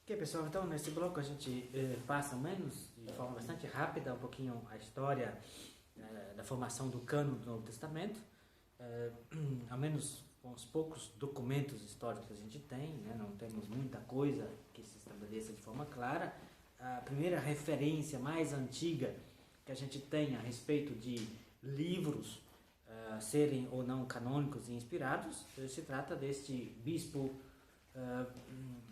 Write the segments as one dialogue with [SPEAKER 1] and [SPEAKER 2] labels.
[SPEAKER 1] Ok, pessoal, então nesse bloco a gente passa menos, de forma bastante rápida, um pouquinho a história da formação do cânon do Novo Testamento, ao menos com os poucos documentos históricos que a gente tem, né? Não temos muita coisa que se estabeleça de forma clara. A primeira referência mais antiga que a gente tem a respeito de livros serem ou não canônicos e inspirados, se trata deste bispo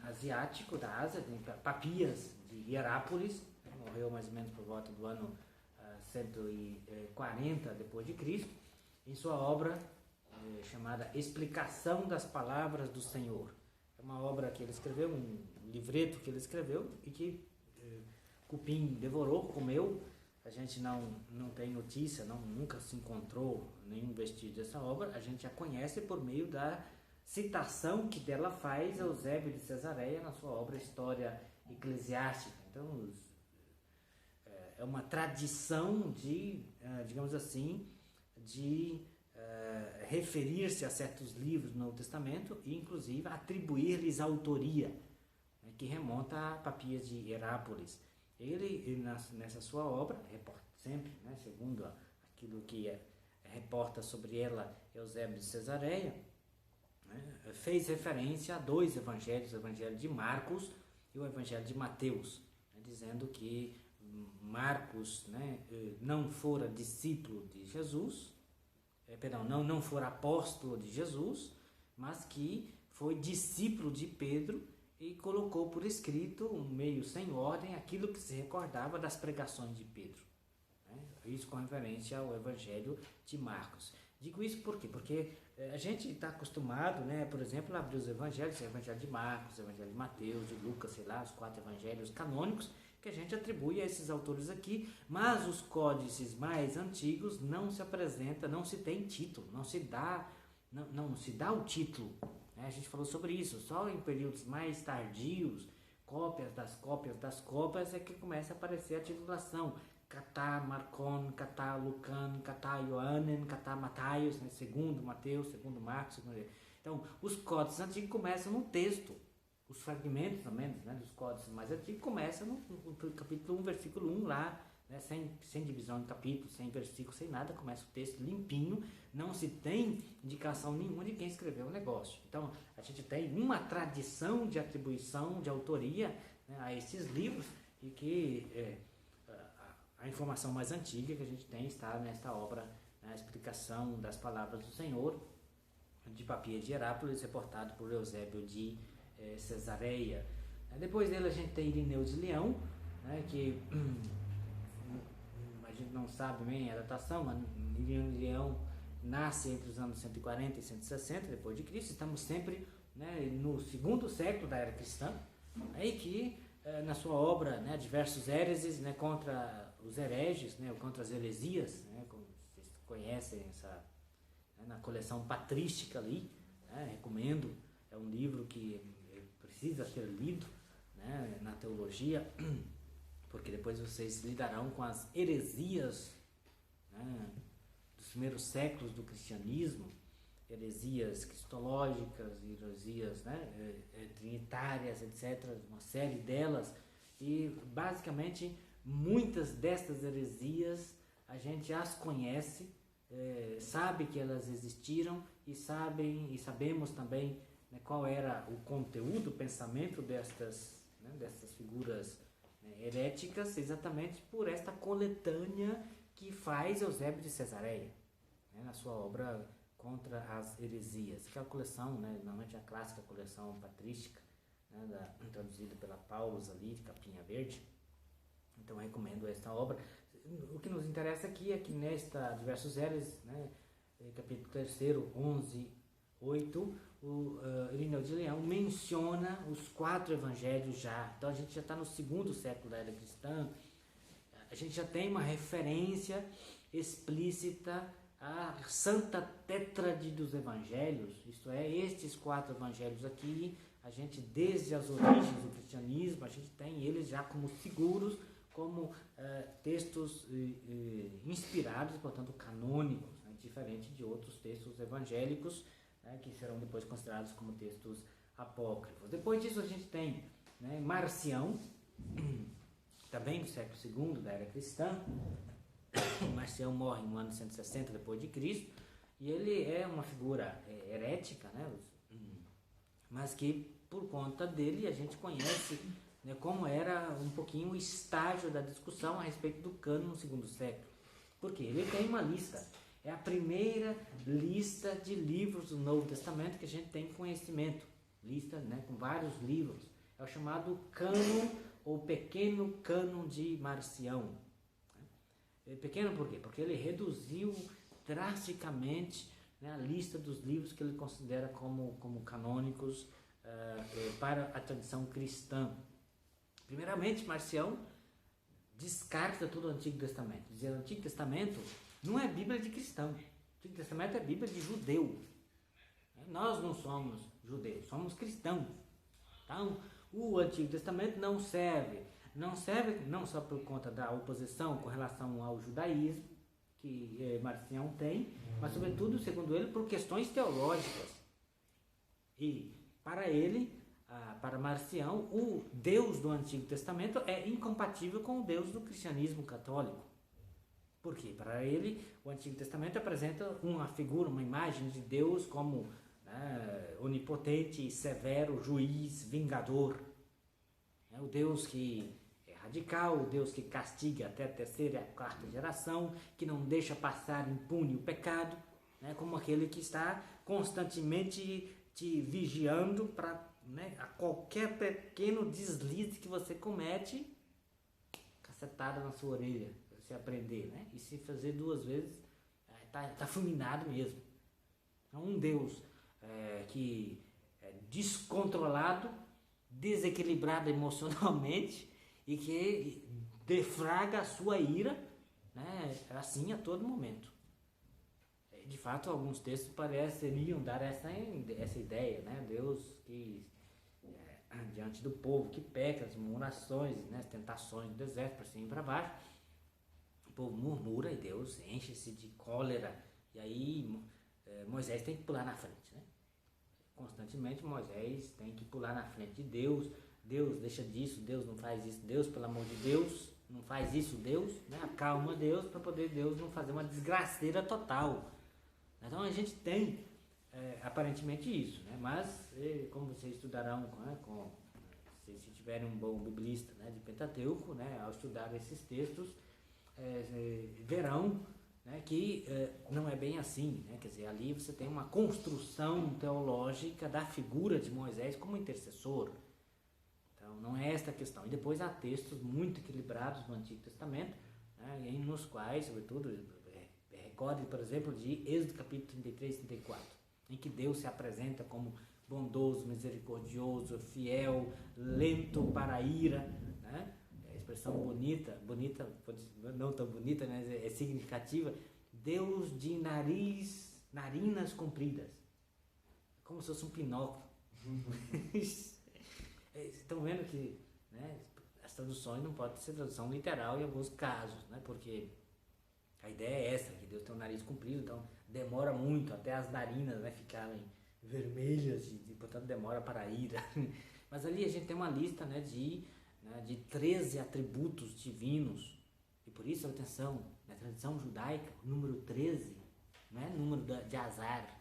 [SPEAKER 1] asiático da Ásia, Papias de Hierápolis, morreu mais ou menos por volta do ano 140 depois de Cristo, em sua obra chamada Explicação das Palavras do Senhor. É uma obra que ele escreveu, um livreto que ele escreveu e que Cupim devorou, comeu. A gente não tem notícia, nunca se encontrou nenhum vestígio dessa obra. A gente a conhece por meio da citação que dela faz Eusébio de Cesareia na sua obra História Eclesiástica. Então, é uma tradição de, digamos assim, de referir-se a certos livros do Novo Testamento e, inclusive, atribuir-lhes autoria, né, que remonta a Papias de Hierápolis. Ele nessa sua obra, sempre, né, segundo aquilo que reporta sobre ela Eusébio de Cesareia, né, fez referência a dois evangelhos, o evangelho de Marcos e o evangelho de Mateus, né, dizendo que Marcos, né, não fora discípulo de Jesus, não fora apóstolo de Jesus, mas que foi discípulo de Pedro e colocou por escrito, meio sem ordem, aquilo que se recordava das pregações de Pedro, né? Isso com referência ao Evangelho de Marcos. Digo isso por quê? Porque a gente está acostumado, né, por exemplo, a abrir os evangelhos, o Evangelho de Marcos, o Evangelho de Mateus, de Lucas, sei lá, os 4 evangelhos canônicos, que a gente atribui a esses autores aqui, mas os códices mais antigos não se apresenta, não se tem título, não se dá o título. A gente falou sobre isso, só em períodos mais tardios, cópias das cópias é que começa a aparecer a titulação. Catá Marcon, Catá Lucan, Catá Ioanen, Catá Mataios, né? Segundo Mateus, segundo Marcos, segundo... Então, os códices antigos começam no texto. Os fragmentos, pelo menos, né, dos códices mais antigos começam no capítulo 1, versículo 1 lá, né, sem divisão de capítulo, sem versículo, sem nada, começa o texto limpinho, não se tem indicação nenhuma de quem escreveu o negócio. Então, a gente tem uma tradição de atribuição de autoria, né, a esses livros, e que a informação mais antiga que a gente tem está nesta obra, né, a Explicação das Palavras do Senhor, de Papias de Hierápolis, reportado por Eusébio de Cesareia. Depois dele a gente tem Irineu de Leão, né, que a gente não sabe bem a datação, mas Irineu de Leão nasce entre os anos 140 e 160 depois de Cristo. Estamos sempre, né, no segundo século da era cristã, aí que na sua obra, né, diversos héreses, né, contra os hereges, né, contra as heresias, né, como vocês conhecem essa, né, na coleção patrística ali, né, recomendo, é um livro que precisa ser lido, né, na teologia, porque depois vocês lidarão com as heresias, né, dos primeiros séculos do cristianismo, heresias cristológicas, heresias, né, trinitárias, etc., uma série delas, e basicamente muitas destas heresias a gente as conhece, sabe que elas existiram e sabemos também, né, qual era o conteúdo, o pensamento destas figuras, né, heréticas, exatamente por esta coletânea que faz Eusébio de Cesareia, né, na sua obra Contra as Heresias, que é a coleção, né, normalmente a clássica coleção patrística, né, traduzida pela Paulus ali, de capinha verde. Então eu recomendo esta obra. O que nos interessa aqui é que nesta Diversos Héreses, né, capítulo 3, 11, 8, o Irineu de Leão menciona os 4 evangelhos já. Então a gente já está no segundo século da era cristã, a gente já tem uma referência explícita à Santa Tétrade dos Evangelhos, isto é, estes 4 evangelhos aqui, a gente desde as origens do cristianismo, a gente tem eles já como seguros, como textos inspirados, portanto canônicos, né, diferente de outros textos evangélicos, né, que serão depois considerados como textos apócrifos. Depois disso a gente tem né? Marcião, também do século II da era cristã. Marcião morre no ano 160 depois de Cristo, e ele é uma figura herética, né? Mas que por conta dele a gente conhece, né, como era um pouquinho o estágio da discussão a respeito do cânon no segundo século. Porque ele tem uma lista, é a primeira lista de livros do Novo Testamento que a gente tem conhecimento, lista, né, com vários livros, é o chamado cânon ou pequeno cânon de Marcião. Pequeno por quê? Porque ele reduziu drasticamente, né, a lista dos livros que ele considera como canônicos para a tradição cristã. Primeiramente, Marcião descarta todo o Antigo Testamento. Dizer, o Antigo Testamento não é Bíblia de cristão. O Antigo Testamento é Bíblia de judeu. Nós não somos judeus, somos cristãos. Então, o Antigo Testamento não serve não só por conta da oposição com relação ao judaísmo, que Marcião tem, mas sobretudo, segundo ele, por questões teológicas. E para ele, para Marcião, o Deus do Antigo Testamento é incompatível com o Deus do cristianismo católico. Por quê? Para ele, o Antigo Testamento apresenta uma figura, uma imagem de Deus como onipotente, severo, juiz, vingador. O Deus que é radical, o Deus que castiga até a terceira e a quarta geração, que não deixa passar impune o pecado, né, como aquele que está constantemente te vigiando para, né, a qualquer pequeno deslize que você comete, cacetada na sua orelha, para você aprender, né? E se fazer 2 vezes, tá fulminado mesmo. Então, um Deus que é descontrolado, desequilibrado emocionalmente e que defraga a sua ira, né, assim a todo momento. De fato, alguns textos pareceriam dar essa ideia, né? Deus que diante do povo que peca, as murmurações, né, as tentações do deserto, para cima e para baixo, o povo murmura e Deus enche-se de cólera, e aí Moisés tem que pular na frente, né? Constantemente Moisés tem que pular na frente de Deus. Deus, deixa disso, Deus não faz isso, Deus, pelo amor de Deus, não faz isso, Deus, né? Acalma Deus, para poder Deus não fazer uma desgraceira total. Então a gente tem aparentemente isso, né? Mas como vocês estudarão, né, se tiverem um bom biblista, né, de Pentateuco, né, ao estudar esses textos, verão, né, que não é bem assim, né? Quer dizer, ali você tem uma construção teológica da figura de Moisés como intercessor. Então não é esta a questão. E depois há textos muito equilibrados no Antigo Testamento, né, nos quais, sobretudo, recorde, por exemplo, de Êxodo capítulo 33 e 34, em que Deus se apresenta como bondoso, misericordioso, fiel, lento para a ira, né? Expressão bonita, não tão bonita, mas é significativa. Deus de narinas compridas, como se fosse um Pinóquio. Estão vendo que, né, as traduções não podem ser tradução literal em alguns casos, né, porque a ideia é essa, que Deus tem um nariz comprido, então demora muito até as narinas, né, ficarem vermelhas e portanto demora para a ira. Mas ali a gente tem uma lista, né, de 13 atributos divinos, e por isso, atenção, na tradição judaica, o número 13 não é número de azar,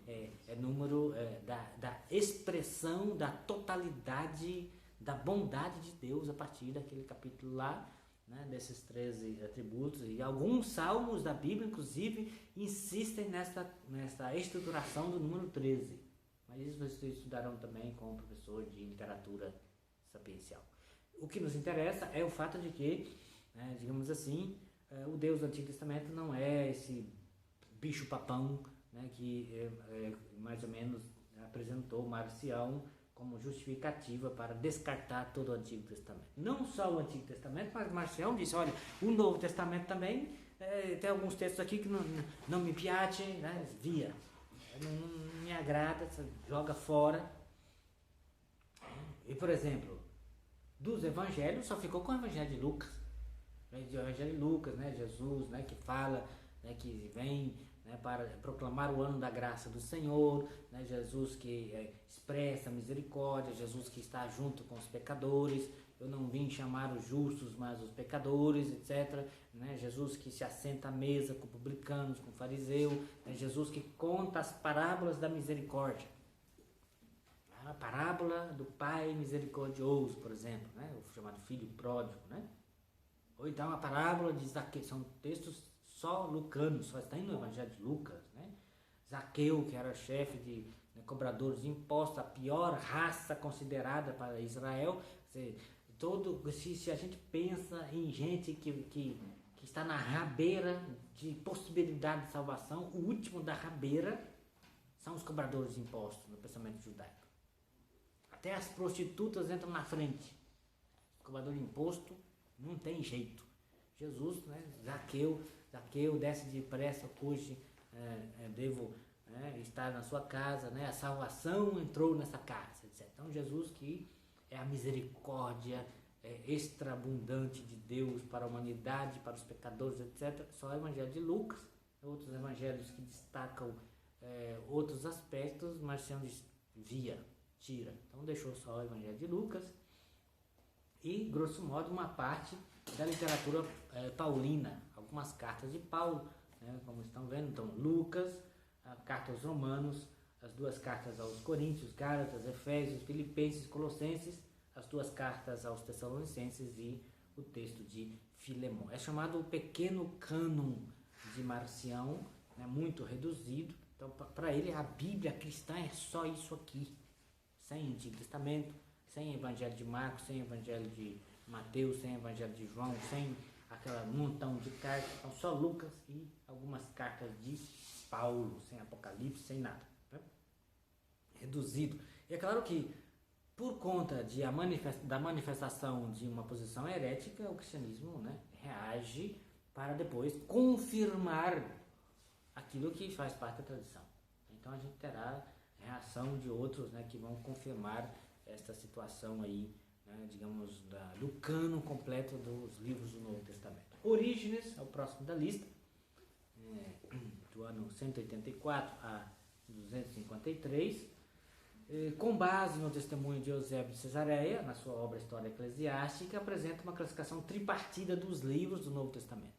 [SPEAKER 1] é número da expressão da totalidade da bondade de Deus a partir daquele capítulo lá, né, desses 13 atributos. E alguns salmos da Bíblia, inclusive, insistem nessa estruturação do número 13. Mas isso vocês estudarão também com o professor de literatura sapiencial. O que nos interessa é o fato de que, né, digamos assim, o Deus do Antigo Testamento não é esse bicho-papão, né, que mais ou menos apresentou Marcião como justificativa para descartar todo o Antigo Testamento. Não só o Antigo Testamento, mas Marcião disse, olha, o Novo Testamento também, tem alguns textos aqui que não me piace, né, via, não me agrada, joga fora. E, por exemplo, dos evangelhos, só ficou com o Evangelho de Lucas. O Evangelho de Lucas, né, Jesus, né, que fala, né, que vem né, para proclamar o ano da graça do Senhor, né, Jesus que expressa a misericórdia, Jesus que está junto com os pecadores. Eu não vim chamar os justos, mas os pecadores, etc. Né? Jesus que se assenta à mesa com publicanos, com fariseu, né? Jesus que conta as parábolas da misericórdia. A parábola do pai misericordioso, por exemplo, né? O chamado filho pródigo, né? Ou então a parábola de Zaqueu, são textos só lucanos, só está no Evangelho de Lucas, né? Zaqueu, que era chefe de cobradores de impostos, a pior raça considerada para Israel. Se a gente pensa em gente que está na rabeira de possibilidade de salvação, o último da rabeira são os cobradores de impostos no pensamento judaico. Até as prostitutas entram na frente. O cobrador de imposto não tem jeito. Jesus, né, Zaqueu, desce depressa, hoje devo estar na sua casa, né, a salvação entrou nessa casa, etc. Então Jesus que é a misericórdia extraabundante de Deus para a humanidade, para os pecadores, etc. Só o Evangelho de Lucas, outros evangelhos que destacam outros aspectos, mas são tira. Então deixou só o Evangelho de Lucas e, grosso modo, uma parte da literatura paulina, algumas cartas de Paulo, né, como estão vendo. Então Lucas, a carta aos Romanos, as duas cartas aos Coríntios, Gálatas, Efésios, Filipenses, Colossenses, as duas cartas aos Tessalonicenses e o texto de Filemão. É chamado o pequeno cânon de Marcião, né, muito reduzido. Então, para ele, a Bíblia cristã é só isso aqui, sem Antigo Testamento, sem Evangelho de Marcos, sem Evangelho de Mateus, sem Evangelho de João, sem aquela montão de cartas. Então, só Lucas e algumas cartas de Paulo, sem Apocalipse, sem nada, né? Reduzido. E é claro que, por conta da manifestação de uma posição herética, o cristianismo, né, reage para depois confirmar aquilo que faz parte da tradição. Então a gente terá reação de outros, né, que vão confirmar esta situação aí, né, digamos, do cânon completo dos livros do Novo Testamento. Orígenes é o próximo da lista, do ano 184 a 253, com base no testemunho de Eusébio de Cesareia, na sua obra História Eclesiástica, apresenta uma classificação tripartida dos livros do Novo Testamento.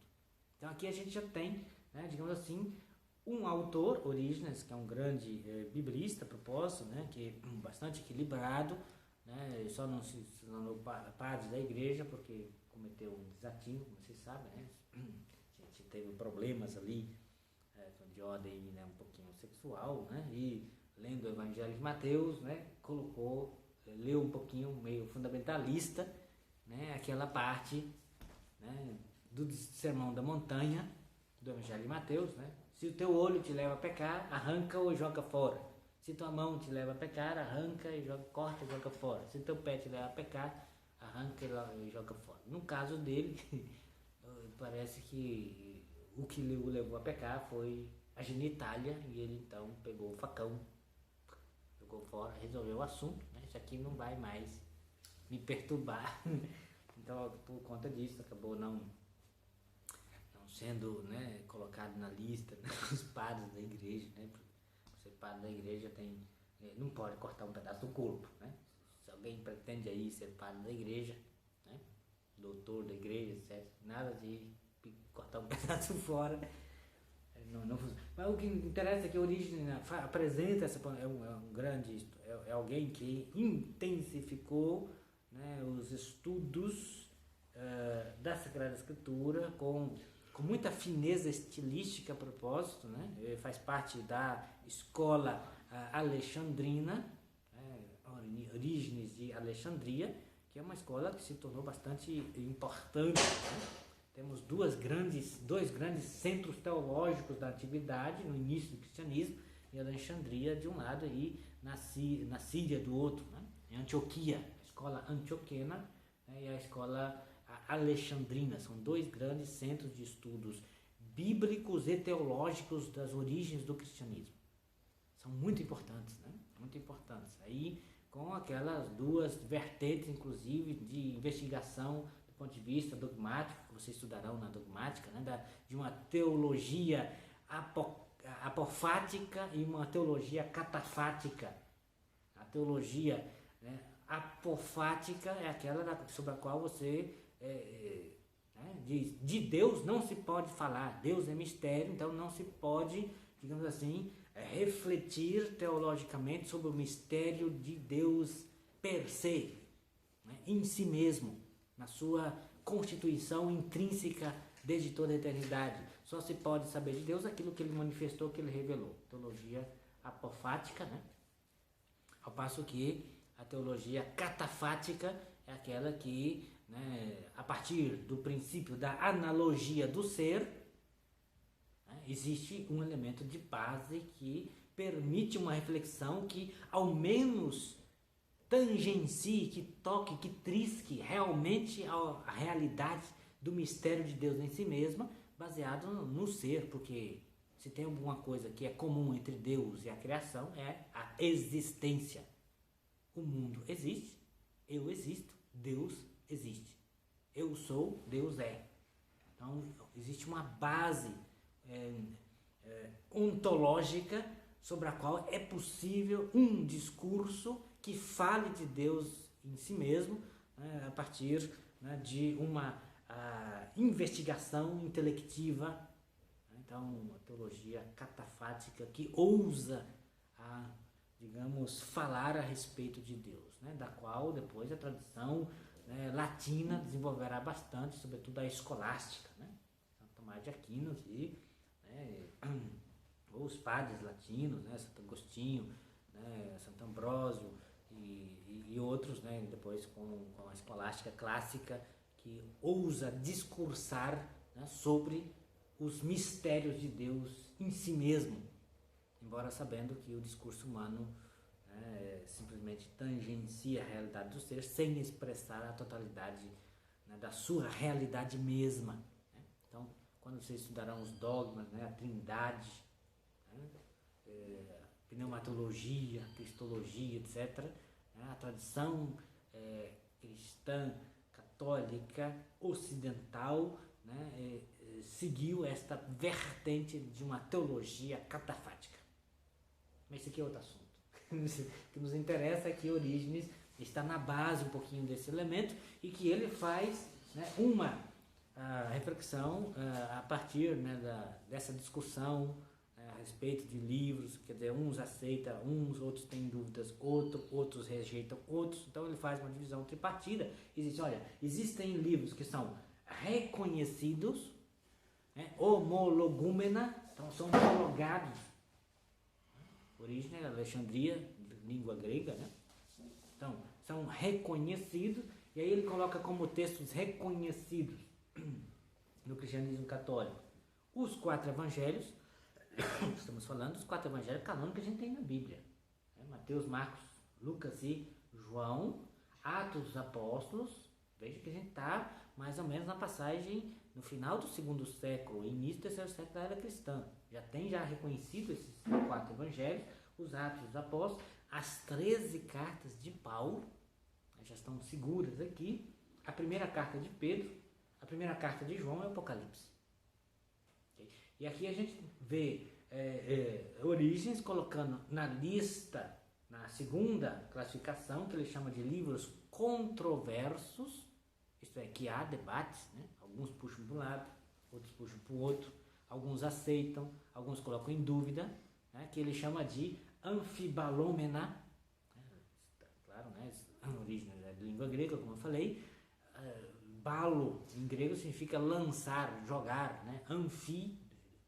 [SPEAKER 1] Então aqui a gente já tem, né, digamos assim, um autor, Orígenes, que é um grande biblista, a propósito, né, que é bastante equilibrado, né, só não se tornou padre da igreja porque cometeu um desatino, como vocês sabem, né? A gente teve problemas ali de ordem, né, um pouquinho sexual, né, e lendo o Evangelho de Mateus, né, leu um pouquinho meio fundamentalista, né, aquela parte, né, do Sermão da Montanha do Evangelho de Mateus, né? Se o teu olho te leva a pecar, arranca ou joga fora. Se tua mão te leva a pecar, arranca e corta e joga fora. Se teu pé te leva a pecar, arranca e joga fora. No caso dele, parece que o que o levou a pecar foi a genitália, e ele então pegou o facão, jogou fora, resolveu o assunto, né? Isso aqui não vai mais me perturbar. Então, por conta disso, acabou não sendo, né, colocado na lista, né, os padres da igreja, né? Ser padre da igreja não pode cortar um pedaço do corpo, né? Se alguém pretende aí ser padre da igreja, né, doutor da igreja, etc., nada de cortar um pedaço fora. Não funciona. Mas o que interessa é que a Orígenes apresenta é alguém que intensificou, né, os estudos da Sagrada Escritura com muita fineza estilística a propósito, né? Ele faz parte da escola alexandrina, Orígenes de Alexandria, que é uma escola que se tornou bastante importante, né? Temos dois grandes centros teológicos da antiguidade, no início do cristianismo, em Alexandria de um lado e na Síria do outro, né? Em Antioquia, a escola antioquena, né, e a escola alexandrina. São dois grandes centros de estudos bíblicos e teológicos das origens do cristianismo. São muito importantes, né? Muito importantes. Aí, com aquelas duas vertentes, inclusive, de investigação do ponto de vista dogmático, que vocês estudarão na dogmática, né? De uma teologia apofática e uma teologia catafática. A teologia, né, apofática é aquela sobre a qual você diz, de Deus não se pode falar, Deus é mistério, então não se pode, digamos assim, refletir teologicamente sobre o mistério de Deus per se, né, em si mesmo, na sua constituição intrínseca desde toda a eternidade. Só se pode saber de Deus aquilo que ele manifestou, que ele revelou. Teologia apofática, né? Ao passo que a teologia catafática é aquela que, né, a partir do princípio da analogia do ser, né, existe um elemento de base que permite uma reflexão que ao menos tangencie, que toque, que trisque realmente a realidade do mistério de Deus em si mesma, baseado no ser, porque se tem alguma coisa que é comum entre Deus e a criação, é a existência. O mundo existe, eu existo, Deus existe. Eu sou, Deus é. Então, existe uma base ontológica sobre a qual é possível um discurso que fale de Deus em si mesmo, né, a partir, né, de uma investigação intelectiva. Então, a teologia catafática que ousa digamos, falar a respeito de Deus, né, da qual depois a tradição, né, latina desenvolverá bastante, sobretudo a escolástica, né, Santo Tomás de Aquino e, né, os padres latinos, né, Santo Agostinho, né, Santo Ambrósio e outros, né, depois com a escolástica clássica que ousa discursar, né, sobre os mistérios de Deus em si mesmo, embora sabendo que o discurso humano, né, simplesmente tangencia a realidade do ser sem expressar a totalidade, né, da sua realidade mesma, né? Então, quando vocês estudarão os dogmas, né, a trindade, né, pneumatologia, cristologia, etc., né, a tradição cristã, católica, ocidental, né, seguiu esta vertente de uma teologia catafática. Mas esse aqui é outro assunto. O que nos interessa é que Orígenes está na base um pouquinho desse elemento e que ele faz, né, uma reflexão a partir, né, dessa discussão a respeito de livros, quer dizer, uns aceitam, outros têm dúvidas, outros rejeitam outros. Então ele faz uma divisão tripartida e diz, olha, existem livros que são reconhecidos, né, homologúmena, então são homologados. Origem é Alexandria, língua grega, né? Então, são reconhecidos, e aí ele coloca como textos reconhecidos no cristianismo católico os 4 evangelhos, estamos falando dos 4 evangelhos canônicos que a gente tem na Bíblia, né? Mateus, Marcos, Lucas e João, Atos dos Apóstolos. Veja que a gente está mais ou menos na passagem no final do 2º século, início do 3º século da era cristã. Já tem reconhecido esses 4 evangelhos, os Atos dos Apóstolos, as 13 cartas de Paulo, já estão seguras aqui, a primeira carta de Pedro, a primeira carta de João e o Apocalipse. Okay? E aqui a gente vê Orígenes colocando na lista, na segunda classificação, que ele chama de livros controversos, isto é, que há debates, né? Alguns puxam para um lado, outros puxam para o outro, alguns aceitam, alguns colocam em dúvida, né? Que ele chama de anfibalômena, claro, né? A origem é de língua grega, como eu falei. Balo em grego significa lançar, jogar, né? Anfi,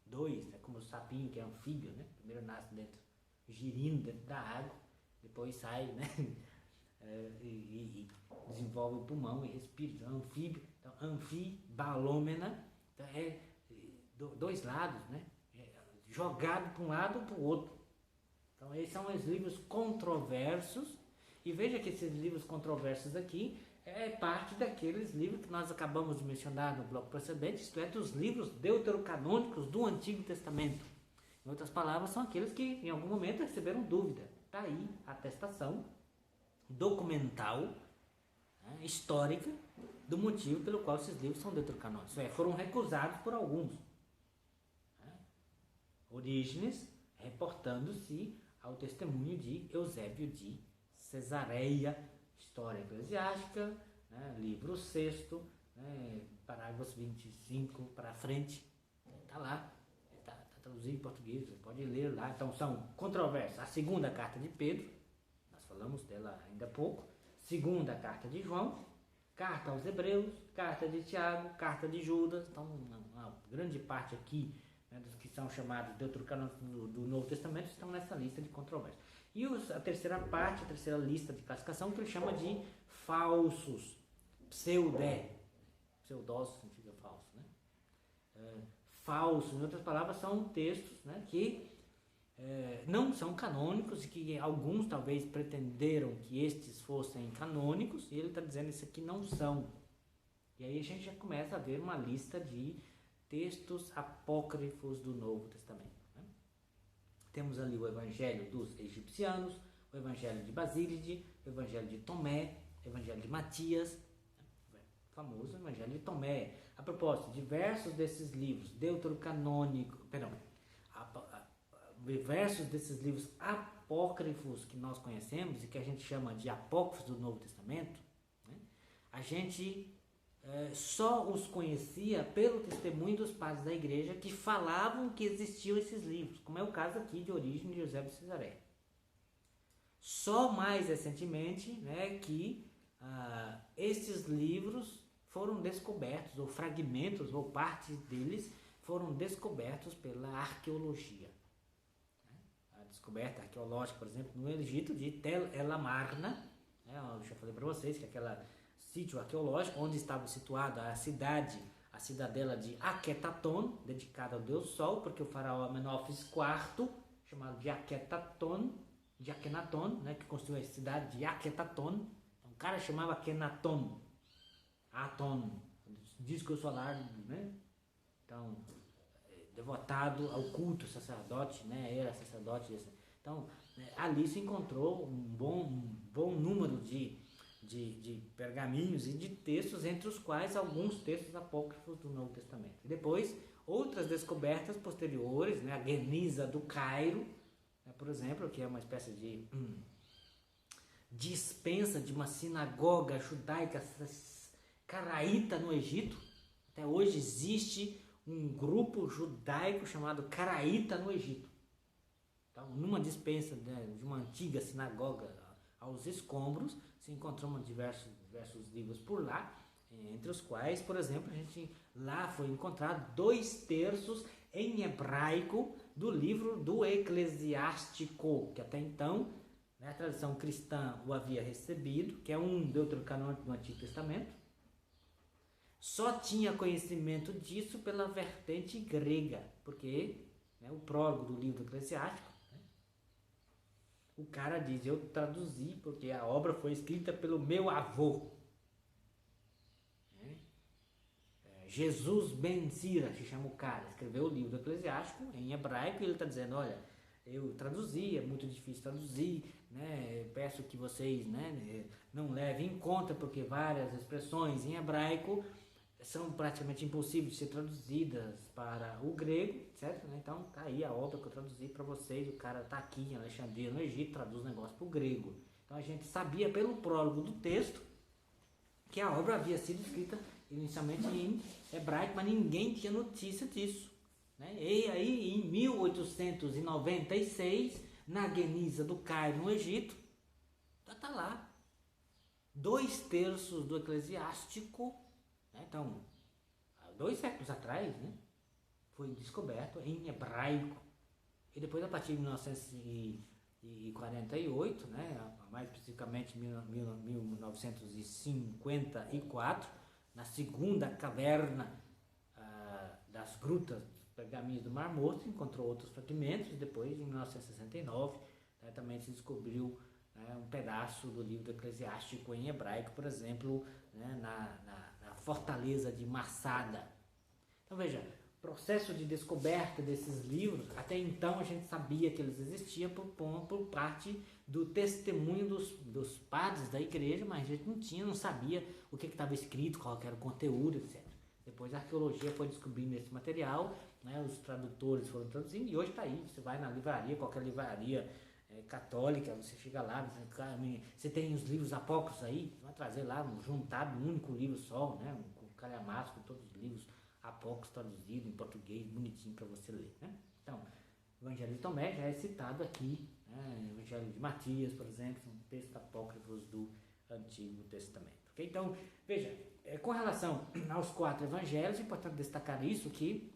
[SPEAKER 1] 2, é como o sapinho que é anfíbio, né? Primeiro nasce dentro, girindo dentro da água, depois sai, né? E desenvolve o pulmão e respira, então, anfíbio, então anfibalômena, então é 2 lados, né? Jogado para um lado ou para o outro. Então esses são os livros controversos, e veja que esses livros controversos aqui é parte daqueles livros que nós acabamos de mencionar no bloco precedente, isto é, dos livros deuterocanônicos do Antigo Testamento. Em outras palavras, são aqueles que em algum momento receberam dúvida. Está aí a atestação documental, né, histórica, do motivo pelo qual esses livros são deuterocanônicos. Foram recusados por alguns. Orígenes, reportando-se ao testemunho de Eusébio de Cesareia, História Eclesiástica, né, livro 6º, né, parágrafos 25 para frente, está lá, está traduzido em português, você pode ler lá. Então são controvérsias. A segunda carta de Pedro, nós falamos dela ainda há pouco, segunda carta de João, carta aos Hebreus, carta de Tiago, carta de Judas. Então uma grande parte aqui, né, dos que são chamados deuterocanônicos do Novo Testamento estão nessa lista de controvérsias. E a terceira parte, a terceira lista de classificação, que ele chama de falsos, pseudosos significa falso, né? Falsos, em outras palavras, são textos, né, que não são canônicos e que alguns talvez pretenderam que estes fossem canônicos, e ele está dizendo isso aqui não são. E aí a gente já começa a ver uma lista de textos apócrifos do Novo Testamento, né? Temos ali o Evangelho dos Egipcianos, o Evangelho de Basílide, o Evangelho de Tomé, o Evangelho de Matias, o famoso Evangelho de Tomé. A propósito, diversos desses livros diversos desses livros apócrifos que nós conhecemos e que a gente chama de apócrifos do Novo Testamento, né, a gente só os conhecia pelo testemunho dos padres da igreja que falavam que existiam esses livros, como é o caso aqui de Orígenes de Eusébio de Cesareia. Só mais recentemente, né, que esses livros foram descobertos, ou fragmentos, ou partes deles foram descobertos pela arqueologia. A descoberta arqueológica, por exemplo, no Egito de Tel El Amarna, né, eu já falei para vocês que aquele sítio arqueológico onde estava situada a cidadela de Aquetaton, dedicada ao deus Sol, porque o faraó Amenófis IV, chamado de Aquetaton, de Akhenaton, né, que construiu a cidade de Aquetaton. Então, o cara chamava Akhenaton, Aton, disco solar, né? Então, devotado ao culto, sacerdote, né? Era sacerdote. Então, ali se encontrou um bom número de pergaminhos e de textos, entre os quais alguns textos apócrifos do Novo Testamento. E depois, outras descobertas posteriores, né? A Geniza do Cairo, né, por exemplo, que é uma espécie de dispensa de uma sinagoga judaica caraíta no Egito. Até hoje existe um grupo judaico chamado caraíta no Egito. Então, numa dispensa, né, de uma antiga sinagoga aos escombros, se encontramos diversos livros por lá, entre os quais, por exemplo, lá foi encontrado 2/3 em hebraico do livro do Eclesiástico, que até então, né, a tradição cristã o havia recebido, que é um deuterocanônico do Antigo Testamento. Só tinha conhecimento disso pela vertente grega, porque, né, o prólogo do livro Eclesiástico, né, o cara diz: eu traduzi porque a obra foi escrita pelo meu avô, né? Jesus Ben Sira, se chama o cara, escreveu o livro do Eclesiástico em hebraico, e ele está dizendo: olha, eu traduzi, é muito difícil traduzir, né? Peço que vocês, né, não levem em conta, porque várias expressões em hebraico são praticamente impossíveis de ser traduzidas para o grego, certo? Então tá aí a obra que eu traduzi para vocês. O cara tá aqui em Alexandria, no Egito, traduz o negócio para o grego. Então a gente sabia pelo prólogo do texto que a obra havia sido escrita inicialmente em hebraico, mas ninguém tinha notícia disso, né? E aí, em 1896, na Geniza do Cairo, no Egito, tá lá 2/3 do Eclesiástico, né? Então, há 2 séculos atrás, né, foi descoberto em hebraico. E depois, a partir de 1948, né, mais especificamente 1954, na segunda caverna das grutas dos pergaminhos do Mar Morto, encontrou outros fragmentos. E depois, em 1969, né, também se descobriu, né, um pedaço do livro do Eclesiástico em hebraico, por exemplo, né, na fortaleza de Massada. Então veja, processo de descoberta desses livros, até então a gente sabia que eles existiam por parte do testemunho dos padres da igreja, mas a gente não sabia o que estava escrito, qual era o conteúdo, etc. Depois a arqueologia foi descobrindo esse material, né, os tradutores foram traduzindo e hoje está aí. Você vai na livraria, qualquer livraria católica, você chega lá, você tem os livros apócrifos aí, vai trazer lá, juntado num único livro só, né, com calhamaço, com todos os livros apócrifos traduzidos em português, bonitinho para você ler. Né? Então, o Evangelho de Tomé já é citado aqui, né? O Evangelho de Matias, por exemplo, são textos apócrifos do Antigo Testamento. Okay? Então, veja, com relação aos 4 evangelhos, é importante destacar isso, que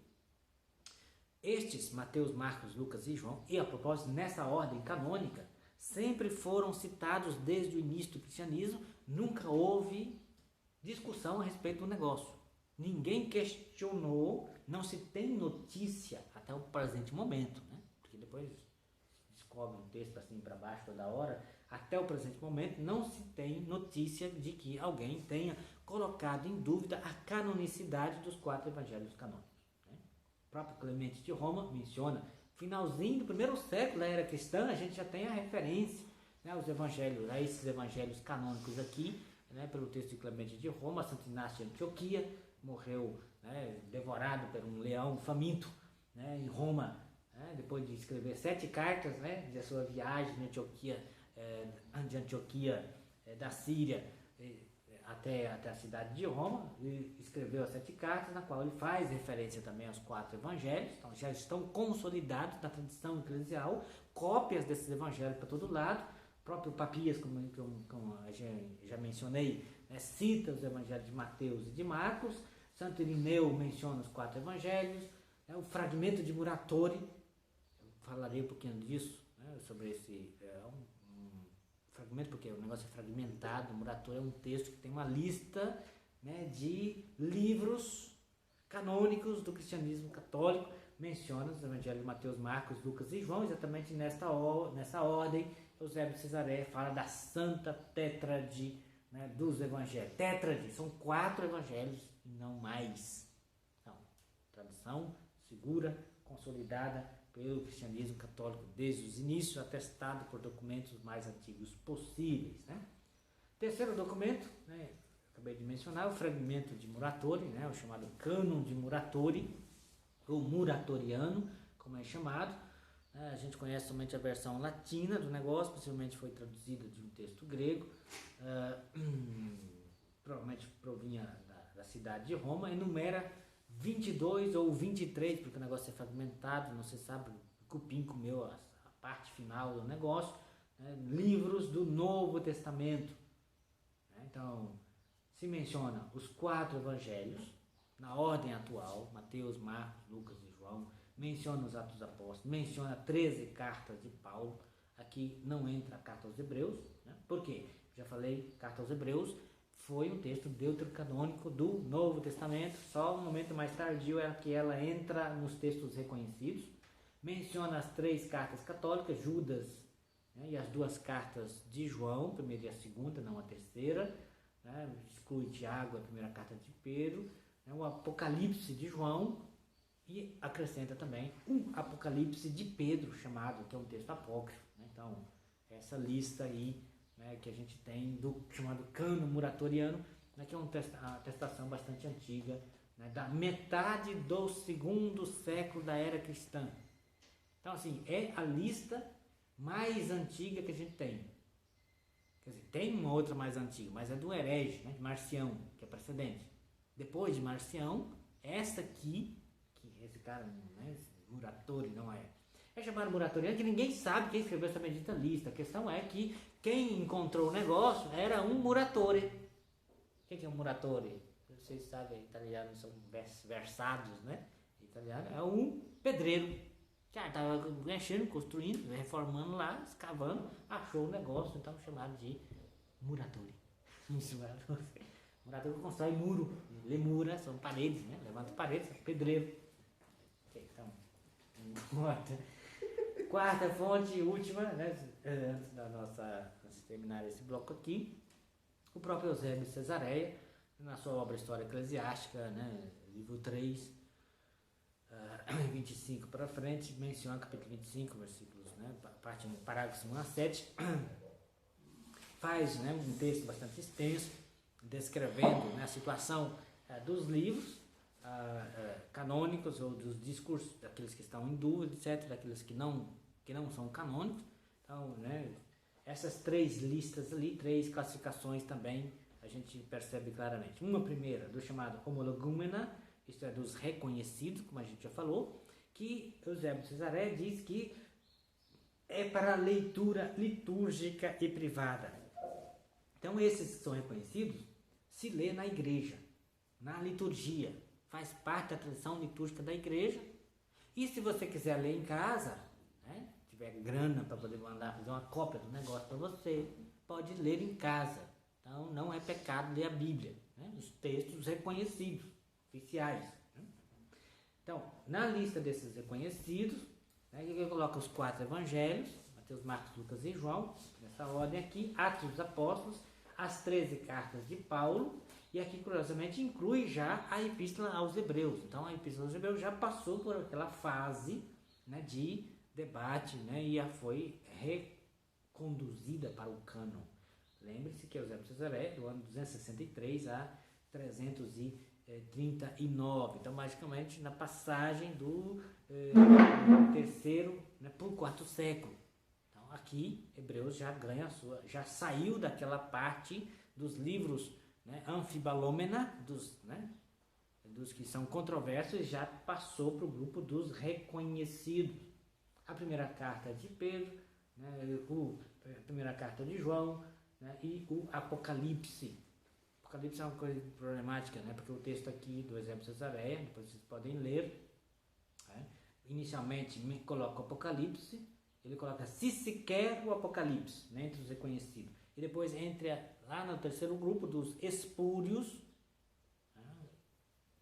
[SPEAKER 1] estes, Mateus, Marcos, Lucas e João, e a propósito, nessa ordem canônica, sempre foram citados desde o início do cristianismo, nunca houve discussão a respeito do negócio. Ninguém questionou, não se tem notícia até o presente momento, né? Porque depois descobre um texto assim para baixo toda hora, até o presente momento não se tem notícia de que alguém tenha colocado em dúvida a canonicidade dos 4 evangelhos canônicos. Né? O próprio Clemente de Roma menciona, finalzinho do primeiro século da era cristã, a gente já tem a referência, né, aos evangelhos, a esses evangelhos canônicos aqui, né, pelo texto de Clemente de Roma. Santo Inácio de Antioquia morreu, né, devorado por um leão faminto, né, em Roma, né, depois de escrever 7 cartas, né, de sua viagem de Antioquia, da Síria até a cidade de Roma. Ele escreveu as 7 cartas, na qual ele faz referência também aos 4 evangelhos. Então já estão consolidados na tradição eclesial, cópias desses evangelhos para todo lado. O próprio Papias, como já mencionei, né, cita os evangelhos de Mateus e de Marcos. Santo Irineu menciona os 4 evangelhos, né, o fragmento de Muratori, eu falarei um pouquinho disso, né, sobre esse fragmento, porque o negócio é fragmentado. O Muratori é um texto que tem uma lista, né, de livros canônicos do cristianismo católico, menciona os evangelhos de Mateus, Marcos, Lucas e João, exatamente nessa ordem. Eusébio de Cesareia fala da Santa Tétrade, né, dos evangelhos. Tétrade, são 4 evangelhos e não mais. Então, tradição segura, consolidada pelo cristianismo católico desde os inícios, atestado por documentos mais antigos possíveis. Né? Terceiro documento, né, acabei de mencionar, o fragmento de Muratori, né, o chamado Cânon de Muratori, ou Muratoriano, como é chamado. A gente conhece somente a versão latina do negócio, possivelmente foi traduzida de um texto grego, provavelmente provinha da cidade de Roma, enumera 22 ou 23, porque o negócio é fragmentado, não se sabe, o cupim comeu a parte final do negócio, né, livros do Novo Testamento. Né? Então, se menciona os 4 evangelhos, na ordem atual, Mateus, Marcos, Lucas e João, menciona os Atos dos Apóstolos, menciona 13 cartas de Paulo. Aqui não entra a carta aos Hebreus, né? Por quê? Já falei, carta aos Hebreus foi um texto deuterocanônico do Novo Testamento, só um momento mais tardio é que ela entra nos textos reconhecidos. Menciona as 3 cartas católicas, Judas, né, e as 2 cartas de João, a primeira e a segunda, não a terceira, né, exclui Tiago, a primeira carta de Pedro, né, o Apocalipse de João, e acrescenta também um Apocalipse de Pedro, chamado, que é um texto apócrifo. Né? Então, essa lista aí, né, que a gente tem do chamado Cânon Muratoriano, né, que é uma atestação bastante antiga, né, da metade do 2º século da era cristã. Então, assim, é a lista mais antiga que a gente tem. Quer dizer, tem uma outra mais antiga, mas é do herege, né, de Marcião, que é precedente. Depois de Marcião, essa aqui, que esse cara, né, Muratori, não é. É chamado Muratoriano, que ninguém sabe quem escreveu essa bendita lista. A questão é que quem encontrou o negócio era um Muratore. O que é um Muratore? Vocês sabem, italianos são versados, né? Italiano é um pedreiro. Já estava mexendo, construindo, reformando lá, escavando, achou o negócio, então chamado de Muratore. Muratore constrói muro, lemura, são paredes, né? Levanta paredes, pedreiro. Ok, então, quarta fonte, última, né? Antes de terminar esse bloco aqui, o próprio Eusébio de Cesareia, na sua obra História Eclesiástica, né? Livro 3, 25 para frente, menciona capítulo 25, versículos, né? Parte no parágrafo 1 a 7, faz, né, um texto bastante extenso, descrevendo, né, a situação dos livros, canônicos, ou dos discursos daqueles que estão em dúvida, etc., daqueles que não são canônicos. Então, né, essas 3 listas ali, 3 classificações também, a gente percebe claramente. Uma primeira, do chamado homologúmena, isto é, dos reconhecidos, como a gente já falou, que Eusébio de Cesaré diz que é para leitura litúrgica e privada. Então, esses que são reconhecidos, se lê na igreja, na liturgia, faz parte da tradição litúrgica da igreja. E se você quiser ler em casa, né, tiver grana para poder mandar fazer uma cópia do negócio para você, pode ler em casa. Então, não é pecado ler a Bíblia, né, os textos reconhecidos, oficiais. Né? Então, na lista desses reconhecidos, né, eu coloco os 4 evangelhos, Mateus, Marcos, Lucas e João, nessa ordem aqui, Atos dos Apóstolos, as 13 cartas de Paulo, e aqui, curiosamente, inclui já a Epístola aos Hebreus. Então, a Epístola aos Hebreus já passou por aquela fase, né, de debate, né, e já foi reconduzida para o cânon. Lembre-se que Eusébio de Cesaré, do ano 263 a 339. Então, basicamente, na passagem do terceiro, né, para o 4º século. Então, aqui, Hebreus já ganha já saiu daquela parte dos livros, né, anfibalômena, dos que são controversos, e já passou para o grupo dos reconhecidos. A primeira carta de Pedro, né, a primeira carta de João, né, e o Apocalipse. Apocalipse é uma coisa problemática, né, porque o texto aqui do Eusébio de Cesaré, depois vocês podem ler, né, inicialmente me coloca o Apocalipse, ele coloca se sequer o Apocalipse, né, entre os reconhecidos. E depois entra lá no terceiro grupo dos espúrios, né,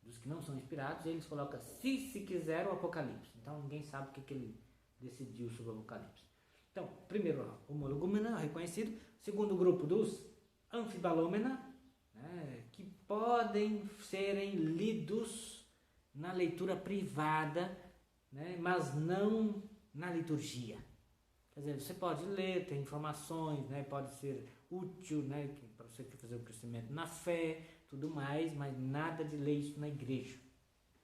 [SPEAKER 1] dos que não são inspirados, eles colocam se quiser o Apocalipse. Então ninguém sabe o que ele decidiu sobre o Apocalipse. Então, primeiro, o homologúmena, reconhecido. Segundo grupo dos anfibalômena, né, que podem serem lidos na leitura privada, né, mas não na liturgia. Quer dizer, você pode ler, tem informações, né, pode ser útil, né, para você fazer o crescimento na fé, tudo mais, mas nada de ler isso na igreja.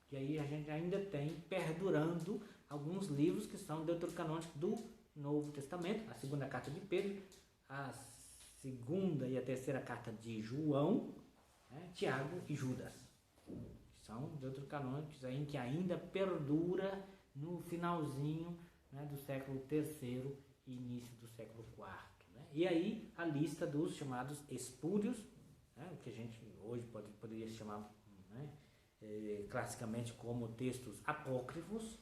[SPEAKER 1] E aí a gente ainda tem perdurando alguns livros que são deuterocanônicos do Novo Testamento, a segunda carta de Pedro, a segunda e a terceira carta de João, né, Tiago e Judas. São deuterocanônicos aí que ainda perdura no finalzinho, né, do século III e início do século IV. Né? E aí a lista dos chamados espúrios, né, o que a gente hoje poderia chamar, né, classicamente como textos apócrifos,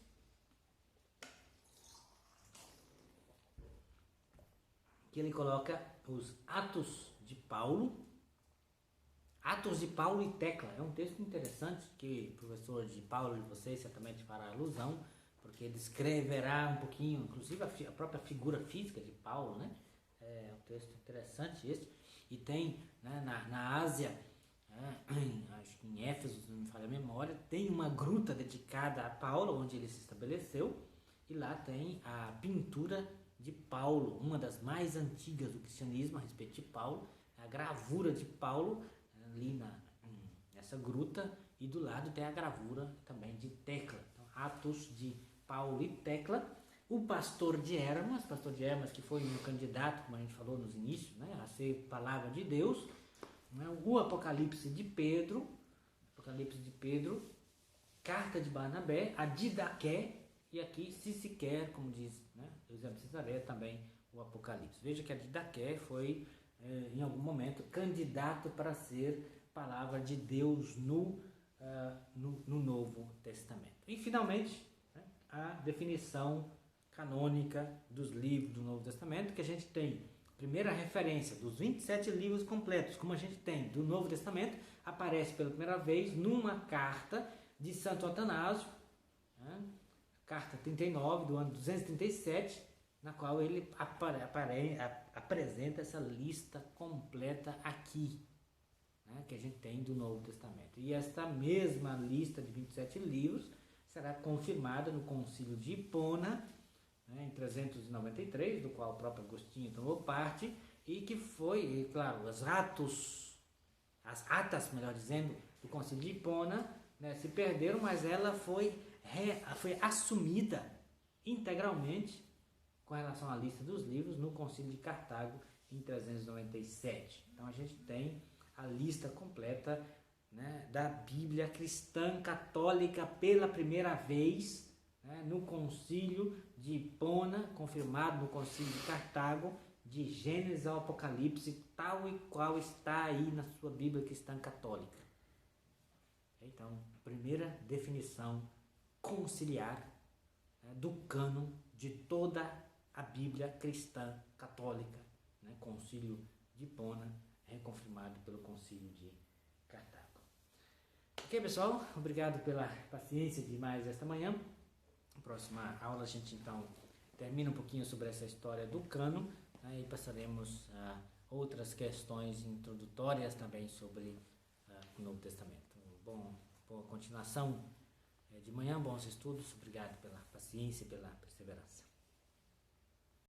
[SPEAKER 1] que ele coloca os Atos de Paulo e Tecla. É um texto interessante que o professor de Paulo de vocês certamente fará alusão, porque ele escreverá um pouquinho, inclusive a própria figura física de Paulo, né? É um texto interessante esse. E tem, né, na Ásia, acho que em Éfeso, se não me falha a memória, tem uma gruta dedicada a Paulo, onde ele se estabeleceu, e lá tem a pintura de Paulo, uma das mais antigas do cristianismo a respeito de Paulo, a gravura de Paulo ali nessa gruta, e do lado tem a gravura também de Tecla. Então, Atos de Paulo e Tecla. O pastor de Hermas que foi um candidato, como a gente falou nos inícios, né, a ser palavra de Deus, né, o Apocalipse de Pedro, carta de Barnabé, a Didaqué, e aqui, se sequer, como diz, né, Eusébio de Cesaré, também o Apocalipse. Veja que a Didaqué foi, em algum momento, candidato para ser palavra de Deus no Novo Testamento. E, finalmente, né, a definição canônica dos livros do Novo Testamento, que a gente tem, primeira referência dos 27 livros completos, como a gente tem do Novo Testamento, aparece pela primeira vez numa carta de Santo Atanásio, né, carta 39, do ano 237, na qual ele apresenta essa lista completa aqui, né, que a gente tem do Novo Testamento. E esta mesma lista de 27 livros será confirmada no Concílio de Hipona, né, em 393, do qual o próprio Agostinho tomou parte, e que foi, claro, as atas, melhor dizendo, do Concílio de Hipona, né, se perderam, mas ela foi assumida integralmente com relação à lista dos livros no Concílio de Cartago em 397. Então a gente tem a lista completa, né, da Bíblia cristã católica pela primeira vez, né, no Concílio de Hipona, confirmado no Concílio de Cartago, de Gênesis ao Apocalipse, tal e qual está aí na sua Bíblia cristã católica. Então, primeira definição conciliar, né, do cânon de toda a Bíblia cristã católica, né, Concílio de Hipona, reconfirmado pelo Concílio de Cartago. Ok, pessoal? Obrigado pela paciência de mais esta manhã. Na próxima aula a gente então termina um pouquinho sobre essa história do cânon, né, e passaremos a outras questões introdutórias também sobre o Novo Testamento. Boa continuação de manhã, bons estudos. Obrigado pela paciência e pela perseverança.